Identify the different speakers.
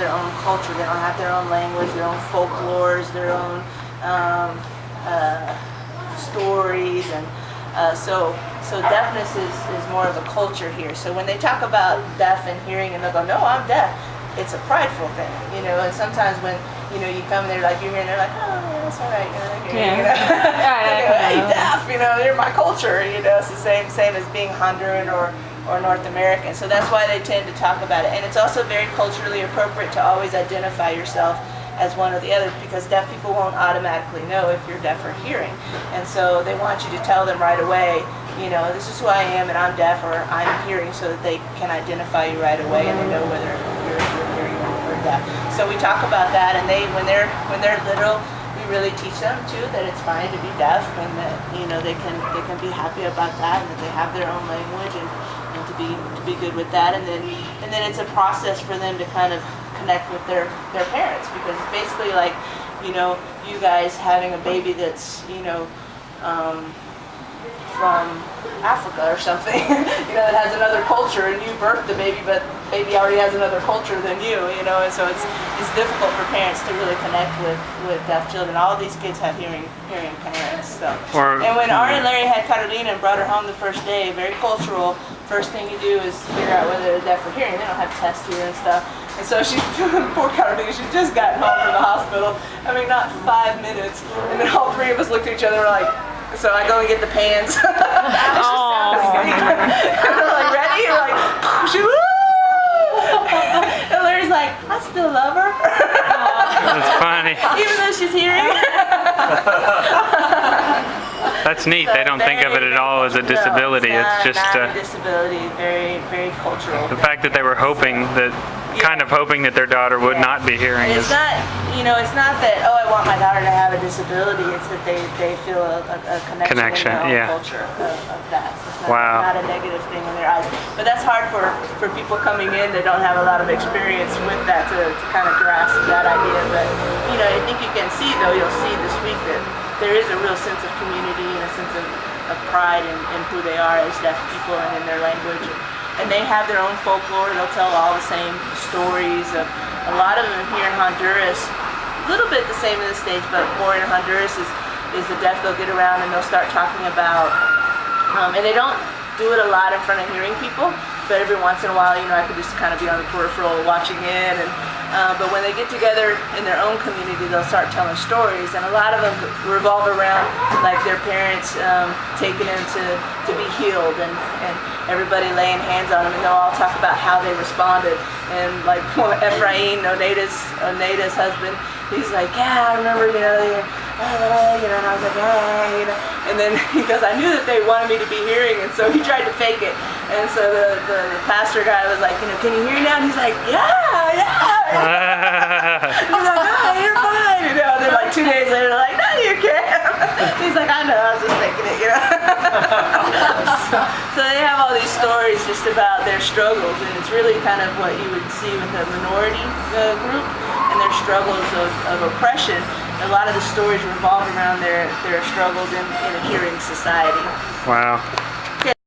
Speaker 1: their own culture. They don't have their own language, their own folklores, their own stories, and so deafness is more of a culture here. So when they talk about deaf and hearing, and they'll go, "No, I'm deaf," it's a prideful thing, you know. And sometimes when you come there, like you're here, and they're like, "Oh, yeah, that's all right." Hey, deaf, they're my culture. It's the same as being Honduran or North American. So that's why they tend to talk about it. And it's also very culturally appropriate to always identify yourself as one or the other, because deaf people won't automatically know if you're deaf or hearing. And so they want you to tell them right away, this is who I am, and I'm deaf or I'm hearing, so that they can identify you right away and they know whether you're hearing or deaf. So we talk about that, and when they're little, we really teach them too that it's fine to be deaf, and that they can be happy about that, and that they have their own language, and to be good with that. And then it's a process for them to kind of connect with their parents, because it's basically like you guys having a baby that's from Africa or something, that has another culture, and you birthed the baby, but baby already has another culture than you, and so it's difficult for parents to really connect with deaf children. All of these kids have hearing parents. So. And when Ari and Larry had Carolina and brought her home the first day, very cultural, first thing you do is figure out whether they're deaf or hearing. They don't have tests here and stuff. And so poor Carolina, she'd just gotten home from the hospital. I mean, not 5 minutes. And then all three of us looked at each other and were like, so I go and get the pans. And we're like, ready? We're like, and Larry's like, I still love her.
Speaker 2: That's funny.
Speaker 1: Even though she's hearing.
Speaker 2: That's neat. They don't think of it at all as a disability.
Speaker 1: It's
Speaker 2: just
Speaker 1: not a disability. Very, very cultural.
Speaker 2: The fact that they were hoping that their daughter would not be hearing.
Speaker 1: And it's not, it's not that, I want my daughter to have a disability. It's that they feel a connection in their own culture of that. So it's not a negative thing in their eyes. But that's hard for people coming in that don't have a lot of experience with that to kind of grasp that idea. But I think you can see, though, you'll see this week that there is a real sense of community and a sense of pride in who they are as deaf people and in their language. And they have their own folklore. They'll tell all the same stories. A lot of them here in Honduras, a little bit the same in the States, but more in Honduras is the deaf. They'll get around and they'll start talking about, and they don't do it a lot in front of hearing people, but every once in a while, I could just kind of be on the peripheral watching in. But when they get together in their own community, they'll start telling stories, and a lot of them revolve around like their parents taking them to be healed, and everybody laying hands on them, and they'll all talk about how they responded. And like Ephraim, Oneida's husband, he's like, yeah, I remember, and I was like, and then he goes, I knew that they wanted me to be hearing, and so he tried to fake it. And so the pastor guy was like, can you hear now? And he's like, yeah. He's like, you're fine. And then like 2 days later, they're like, no, you can't. He's like, I know, I was just faking it, So they have all these stories just about their struggles, and it's really kind of what you would see with a minority group and their struggles of oppression. A lot of the stories revolve around their struggles in a hearing society.
Speaker 2: Wow.